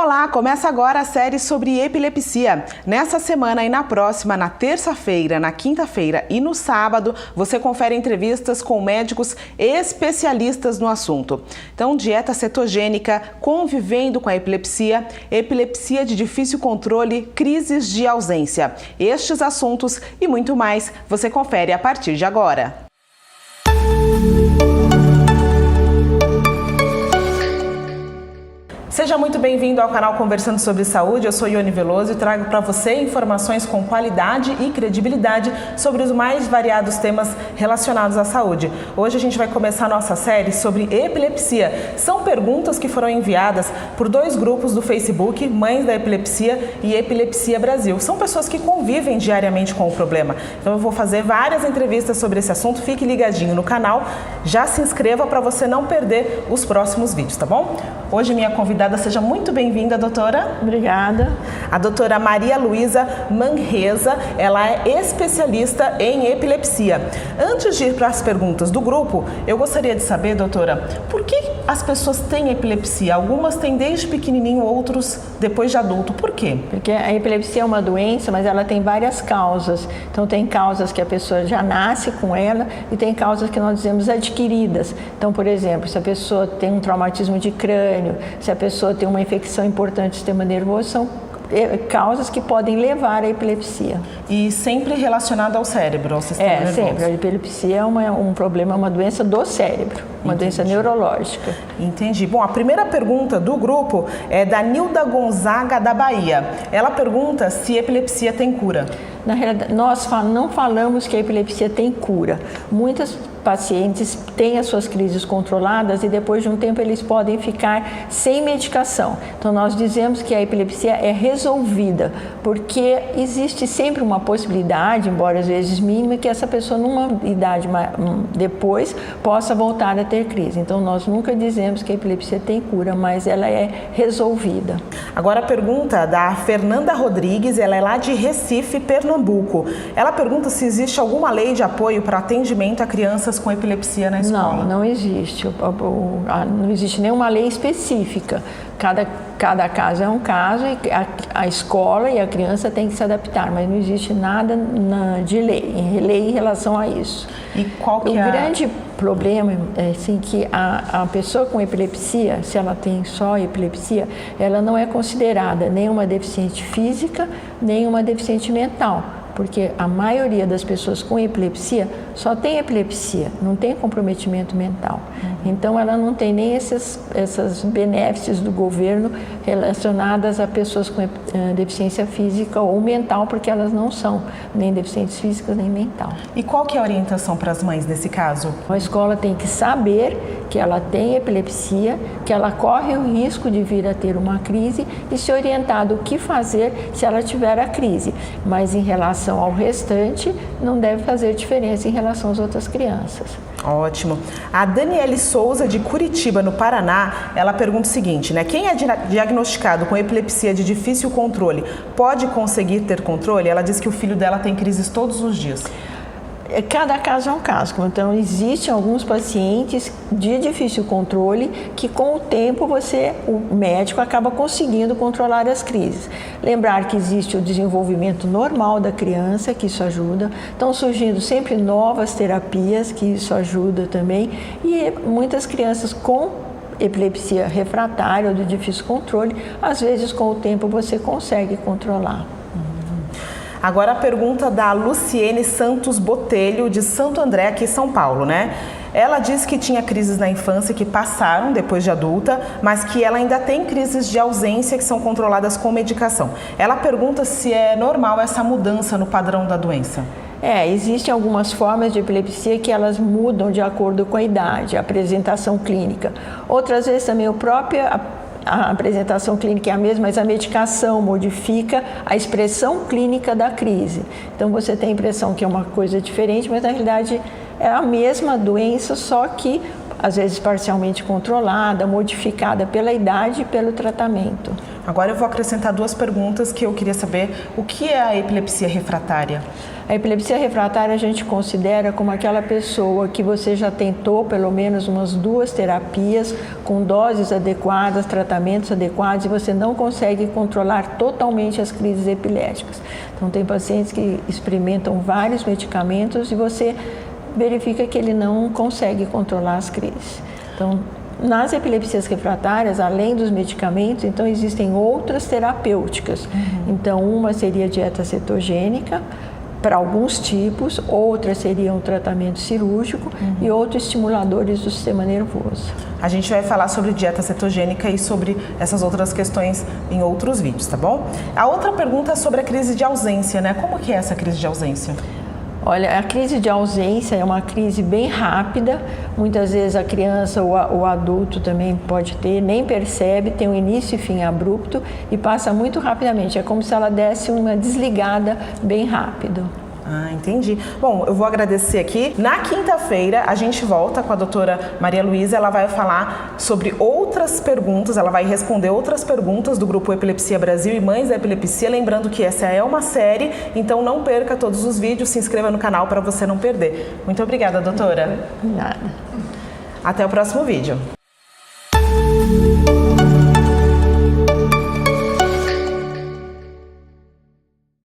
Olá, começa agora a série sobre epilepsia. Nessa semana e na próxima, na terça-feira, na quinta-feira e no sábado, você confere entrevistas com médicos especialistas no assunto. Então, dieta cetogênica, convivendo com a epilepsia, epilepsia de difícil controle, crises de ausência. Estes assuntos e muito mais você confere a partir de agora. Seja muito bem-vindo ao canal Conversando sobre Saúde. Eu sou Ione Veloso e trago para você informações com qualidade e credibilidade sobre os mais variados temas relacionados à saúde. Hoje a gente vai começar a nossa série sobre epilepsia. São perguntas que foram enviadas por dois grupos do Facebook, Mães da Epilepsia e Epilepsia Brasil. São pessoas que convivem diariamente com o problema. Então eu vou fazer várias entrevistas sobre esse assunto. Fique ligadinho no canal. Já se inscreva para você não perder os próximos vídeos, tá bom? Hoje minha convidada, seja muito bem-vinda, doutora. Obrigada. A doutora Maria Luísa Manresa, ela é especialista em epilepsia. Antes de ir para as perguntas do grupo, eu gostaria de saber, doutora, por que as pessoas têm epilepsia? Algumas têm desde pequenininho, outros depois de adulto. Por quê? Porque a epilepsia é uma doença, mas ela tem várias causas. Então tem causas que a pessoa já nasce com ela e tem causas que nós dizemos adquiridas. Então, por exemplo, se a pessoa tem um traumatismo de crânio, se a pessoa tem uma infecção importante do sistema nervoso, são causas que podem levar à epilepsia. E sempre relacionada ao cérebro, ao sistema nervoso? Sempre. A epilepsia é um problema, uma doença do cérebro, uma doença neurológica. Entendi. Bom, a primeira pergunta do grupo é da Nilda Gonzaga, da Bahia. Ela pergunta se epilepsia tem cura. Na realidade, nós não falamos que a epilepsia tem cura. Muitas pacientes têm as suas crises controladas e depois de um tempo eles podem ficar sem medicação. Então nós dizemos que a epilepsia é resolvida, porque existe sempre uma possibilidade, embora às vezes mínima, que essa pessoa numa idade depois possa voltar a ter crise. Então nós nunca dizemos que a epilepsia tem cura, mas ela é resolvida. Agora a pergunta da Fernanda Rodrigues, ela é lá de Recife, Pernambuco. Ela pergunta se existe alguma lei de apoio para atendimento a crianças com epilepsia na escola. Não existe. Não existe nenhuma lei específica. Cada caso é um caso e a escola e a criança têm que se adaptar, mas não existe nada de lei em relação a isso. E qual que o grande problema é assim, que a pessoa com epilepsia, se ela tem só epilepsia, ela não é considerada nem uma deficiente física, nem uma deficiente mental. Porque a maioria das pessoas com epilepsia só tem epilepsia, não tem comprometimento mental. Então, ela não tem nem esses benefícios do governo relacionadas a pessoas com deficiência física ou mental, porque elas não são nem deficientes físicas nem mental. E qual que é a orientação para as mães nesse caso? A escola tem que saber que ela tem epilepsia, que ela corre o risco de vir a ter uma crise e se orientar do que fazer se ela tiver a crise. Mas em relação ao restante, não deve fazer diferença em relação às outras crianças. Ótimo. A Daniele Souza, de Curitiba, no Paraná, ela pergunta o seguinte, né? Quem é diagnosticado com epilepsia de difícil controle pode conseguir ter controle? Ela diz que o filho dela tem crises todos os dias. Cada caso é um caso, então existem alguns pacientes de difícil controle que com o tempo o médico acaba conseguindo controlar as crises. Lembrar que existe o desenvolvimento normal da criança, que isso ajuda, estão surgindo sempre novas terapias, que isso ajuda também, e muitas crianças com epilepsia refratária ou de difícil controle, às vezes com o tempo você consegue controlar. Agora a pergunta da Luciene Santos Botelho, de Santo André, aqui em São Paulo, né? Ela diz que tinha crises na infância que passaram depois de adulta, mas que ela ainda tem crises de ausência que são controladas com medicação. Ela pergunta se é normal essa mudança no padrão da doença. Existem algumas formas de epilepsia que elas mudam de acordo com a idade, a apresentação clínica. Outras vezes também a apresentação clínica é a mesma, mas a medicação modifica a expressão clínica da crise. Então você tem a impressão que é uma coisa diferente, mas na realidade é a mesma doença, só que às vezes parcialmente controlada, modificada pela idade e pelo tratamento. Agora eu vou acrescentar 2 perguntas que eu queria saber. O que é a epilepsia refratária? A epilepsia refratária a gente considera como aquela pessoa que você já tentou pelo menos umas 2 terapias com doses adequadas, tratamentos adequados e você não consegue controlar totalmente as crises epiléticas. Então tem pacientes que experimentam vários medicamentos e você verifica que ele não consegue controlar as crises. Então, nas epilepsias refratárias, além dos medicamentos, então existem outras terapêuticas. Então, uma seria a dieta cetogênica, para alguns tipos, outra seria um tratamento cirúrgico e outros estimuladores do sistema nervoso. A gente vai falar sobre dieta cetogênica e sobre essas outras questões em outros vídeos, tá bom? A outra pergunta é sobre a crise de ausência, né? Como que é essa crise de ausência? Olha, a crise de ausência é uma crise bem rápida, muitas vezes a criança ou o adulto também pode ter, nem percebe, tem um início e fim abrupto e passa muito rapidamente, é como se ela desse uma desligada bem rápido. Ah, entendi. Bom, eu vou agradecer aqui. Na quinta-feira, a gente volta com a doutora Maria Luísa. Ela vai falar sobre outras perguntas, ela vai responder outras perguntas do Grupo Epilepsia Brasil e Mães da Epilepsia. Lembrando que essa é uma série, então não perca todos os vídeos, se inscreva no canal para você não perder. Muito obrigada, doutora. Nada. Até o próximo vídeo.